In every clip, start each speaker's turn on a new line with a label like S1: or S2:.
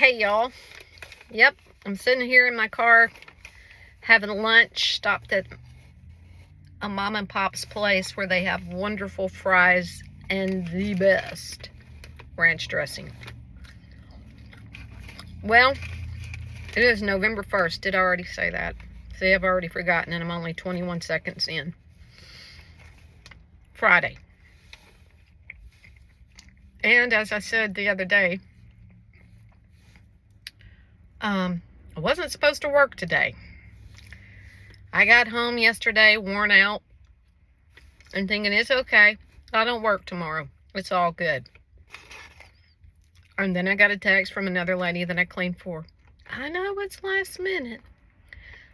S1: Hey y'all. Yep, I'm sitting here in my car having lunch. Stopped at a mom and pop's place where they have wonderful fries and the best ranch dressing. Well, it is November 1st. Did I already say that? See, I've already forgotten and I'm only 21 seconds in. Friday. And as I said the other day, I wasn't supposed to work today. I got home yesterday worn out and thinking it's okay. I don't work tomorrow. It's all good. And then I got a text from another lady that I cleaned for. I know it's last minute,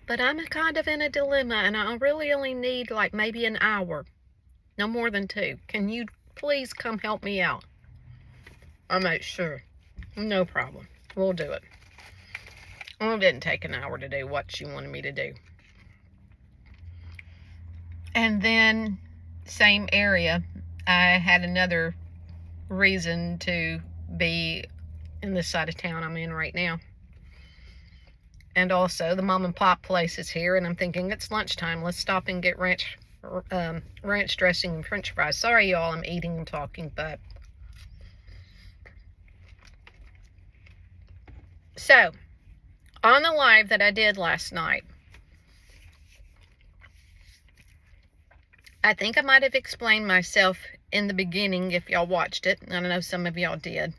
S1: but I'm kind of in a dilemma and I really only need like maybe an hour. No more than 2. Can you please come help me out? I'm like, sure. No problem. We'll do it. Well, it didn't take an hour to do what she wanted me to do. And then, same area, I had another reason to be in this side of town I'm in right now. And also, the mom and pop place is here, and I'm thinking it's lunchtime. Let's stop and get ranch dressing and french fries. Sorry, y'all, I'm eating and talking, but... So, on the live that I did last night, I think I might have explained myself in the beginning if y'all watched it. I don't know, some of y'all did.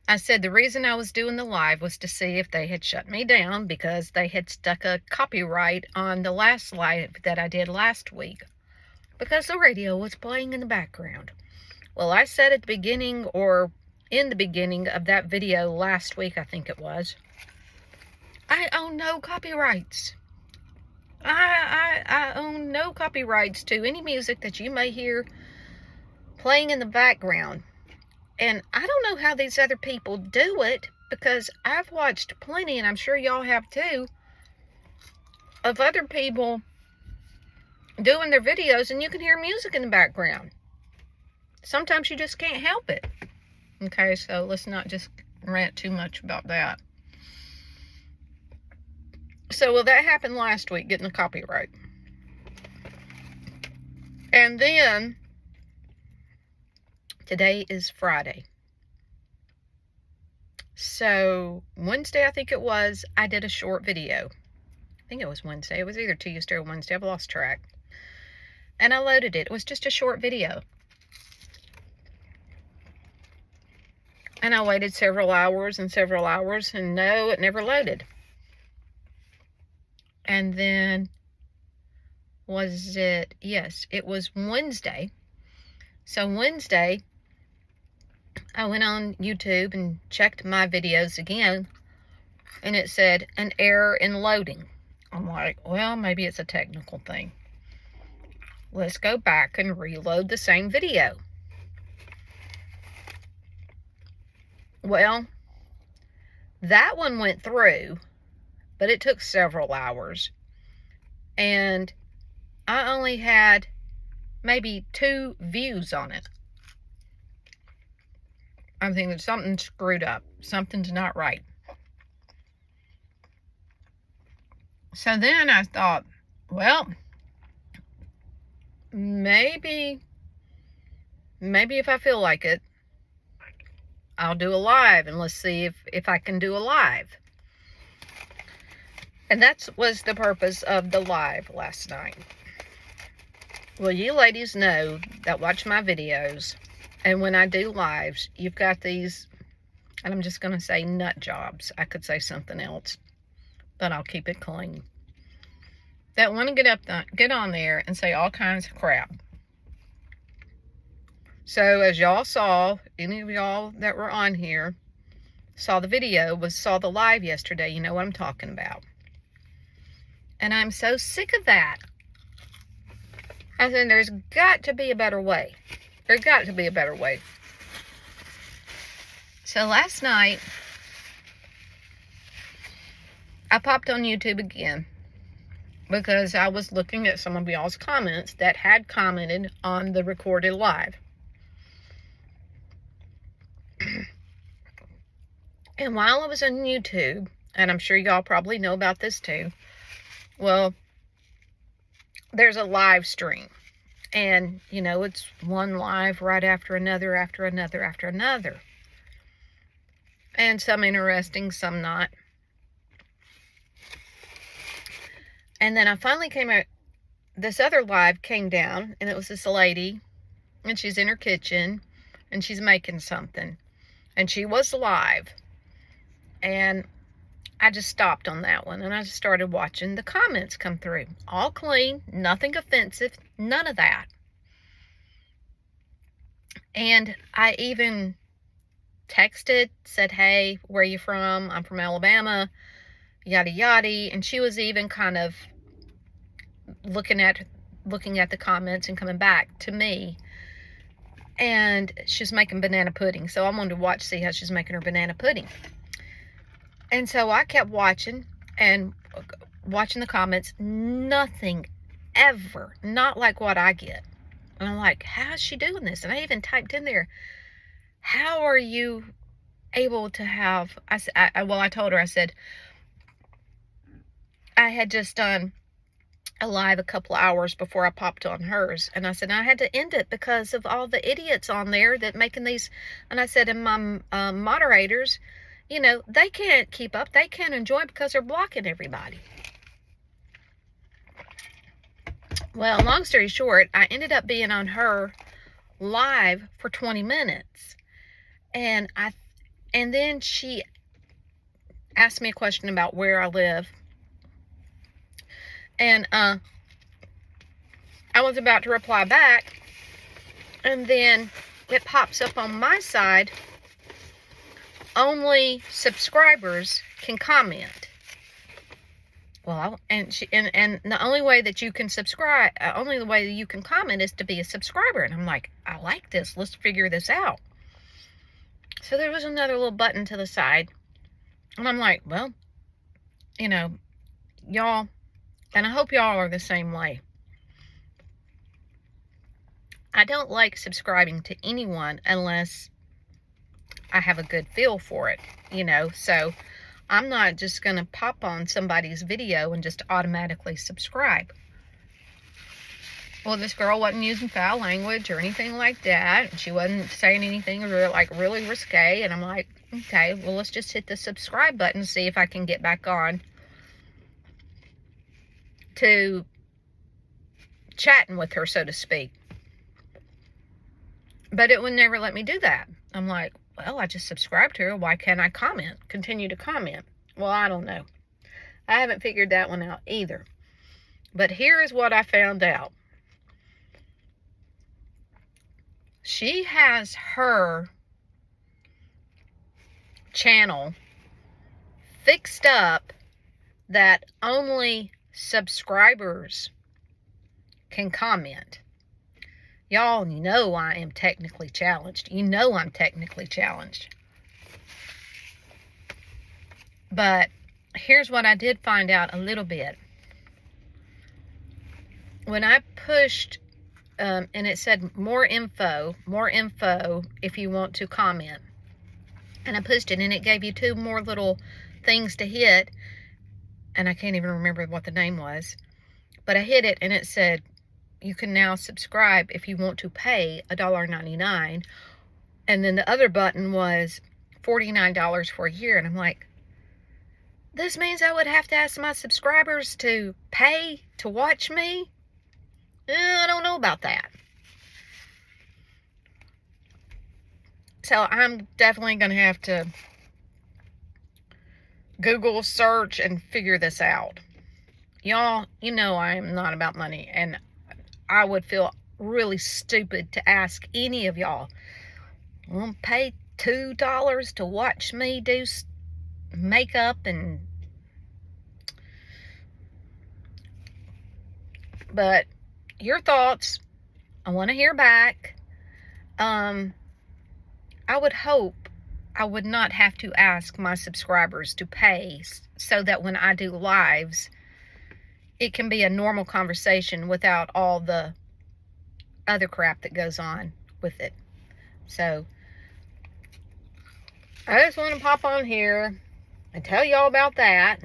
S1: I said the reason I was doing the live was to see if they had shut me down because they had stuck a copyright on the last live that I did last week because the radio was playing in the background. Well, I said at the beginning or in the beginning of that video last week, I think it was, I own no copyrights. I own no copyrights to any music that you may hear playing in the background. And I don't know how these other people do it because I've watched plenty, and I'm sure y'all have too, of other people doing their videos and you can hear music in the background. Sometimes you just can't help it. Okay, so let's not just rant too much about that. So, well, that happened last week, getting the copyright. And then, today is Friday. So, Wednesday, I think it was, I did a short video. I think it was Wednesday. It was either Tuesday or Wednesday. I've lost track. And I loaded it. It was just a short video. And I waited several hours, and no, it never loaded. And then, yes, it was Wednesday. So Wednesday, I went on YouTube and checked my videos again, and it said an error in loading. I'm like, well, maybe it's a technical thing. Let's go back and reload the same video. Well, that one went through, but it took several hours. And I only had maybe 2 views on it. I'm thinking something's screwed up. Something's not right. So then I thought, well, maybe if I feel like it, I'll do a live and let's see if I can do a live. And that was the purpose of the live last night. Well, you ladies know that watch my videos, and when I do lives, you've got these, and I'm just going to say nut jobs. I could say something else, but I'll keep it clean. That want to get on there and say all kinds of crap. So as y'all saw, any of y'all that were on here saw the video, saw the live yesterday, you know what I'm talking about. And I'm so sick of that. I said, there's got to be a better way. There's got to be a better way. So last night, I popped on YouTube again because I was looking at some of y'all's comments that had commented on the recorded live. And while I was on YouTube, and I'm sure y'all probably know about this too, well, there's a live stream. And, you know, it's one live right after another, after another, after another. And some interesting, some not. And then I finally came out, this other live came down, and it was this lady, and she's in her kitchen, and she's making something. And she was live. And I just stopped on that one, and I just started watching the comments come through. All clean, nothing offensive, none of that. And I even texted, said, hey, where are you from? I'm from Alabama, yada yada. And she was even kind of looking at the comments and coming back to me. And she's making banana pudding. So I wanted to watch, see how she's making her banana pudding. And so I kept watching and watching the comments. Nothing ever, not like what I get. And I'm like, how's she doing this? And I even typed in there, how are you able to have, I told her, I said, I had just done a live a couple of hours before I popped on hers. And I said, I had to end it because of all the idiots on there that making these. And I said, and my moderators, you know, they can't keep up. They can't enjoy because they're blocking everybody. Well, long story short, I ended up being on her live for 20 minutes. And then she asked me a question about where I live. And I was about to reply back, and then it pops up on my side, only subscribers can comment. Well, and the only way that you can subscribe, only the way that you can comment is to be a subscriber. And I'm like, I like this. Let's figure this out. So there was another little button to the side. And I'm like, well, you know, y'all, and I hope y'all are the same way. I don't like subscribing to anyone unless I have a good feel for it, you know. So I'm not just going to pop on somebody's video and just automatically subscribe. Well, this girl wasn't using foul language or anything like that. She wasn't saying anything really risque. And I'm like, okay, well, let's just hit the subscribe button and see if I can get back on to chatting with her, so to speak. But it would never let me do that. I'm like, well, I just subscribed to her. Why can't I continue to comment? Well, I don't know. I haven't figured that one out either. But here is what I found out. She has her channel fixed up that only subscribers can comment. Y'all, you know I am technically challenged. You know I'm technically challenged. But here's what I did find out a little bit. When I pushed, and it said more info if you want to comment. And I pushed it, and it gave you two more little things to hit. And I can't even remember what the name was. But I hit it, and it said, you can now subscribe if you want to pay $1.99. And then the other button was $49 for a year. And I'm like, this means I would have to ask my subscribers to pay to watch me? I don't know about that. So I'm definitely going to have to Google search and figure this out. Y'all, you know I am not about money, and I would feel really stupid to ask any of y'all, well, pay $2 to watch me do makeup and... But your thoughts, I want to hear back. I would hope I would not have to ask my subscribers to pay, so that when I do lives, it can be a normal conversation without all the other crap that goes on with it. So I just want to pop on here and tell y'all about that.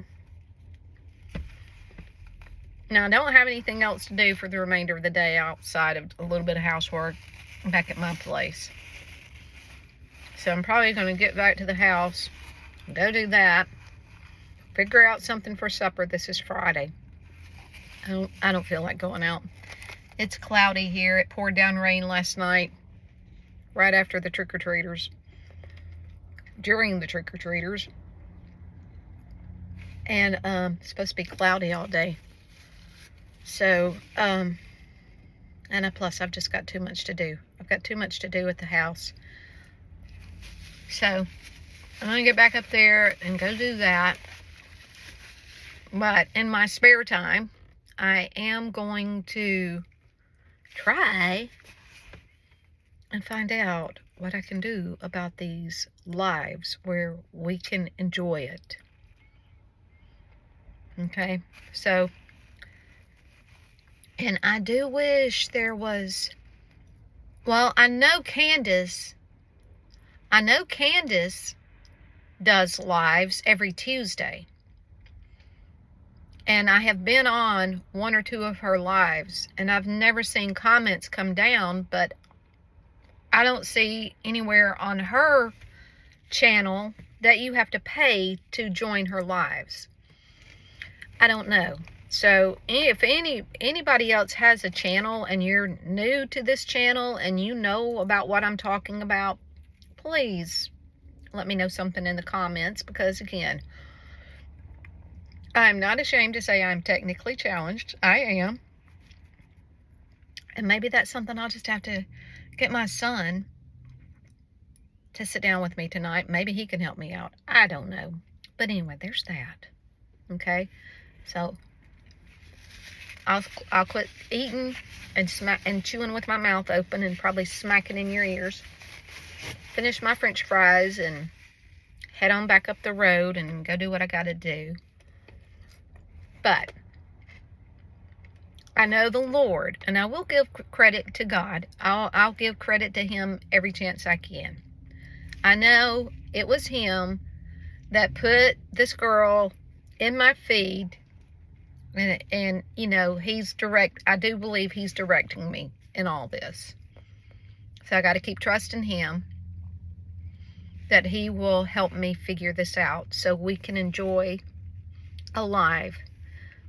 S1: Now, I don't have anything else to do for the remainder of the day outside of a little bit of housework back at my place. So I'm probably going to get back to the house, go do that, figure out something for supper. This is Friday. I don't feel like going out. It's cloudy here. It poured down rain last night, right after the trick-or-treaters, during the trick-or-treaters. And it's supposed to be cloudy all day. So, and plus I've just got too much to do. I've got too much to do at the house. So, I'm going to get back up there and go do that. But in my spare time, I am going to try and find out what I can do about these lives where we can enjoy it. Okay, so, and I do wish there was, well, I know Candace does lives every Tuesday. And I have been on one or two of her lives, and I've never seen comments come down, but I don't see anywhere on her channel that you have to pay to join her lives. I don't know. So if anybody else has a channel and you're new to this channel and you know about what I'm talking about, please let me know something in the comments, because again, I'm not ashamed to say I'm technically challenged. I am. And maybe that's something I'll just have to get my son to sit down with me tonight. Maybe he can help me out. I don't know. But anyway, there's that. Okay? So I'll quit eating and chewing with my mouth open and probably smacking in your ears. Finish my French fries and head on back up the road and go do what I gotta do. But I know the Lord, and I will give credit to God. I'll give credit to Him every chance I can. I know it was Him that put this girl in my feed, and you know, I do believe He's directing me in all this. So I got to keep trusting Him that He will help me figure this out so we can enjoy a life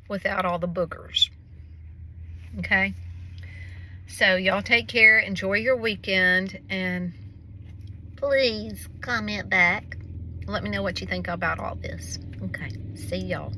S1: without all the boogers. Okay? So y'all take care, enjoy your weekend, and please comment back. Let me know what you think about all this. Okay, see y'all.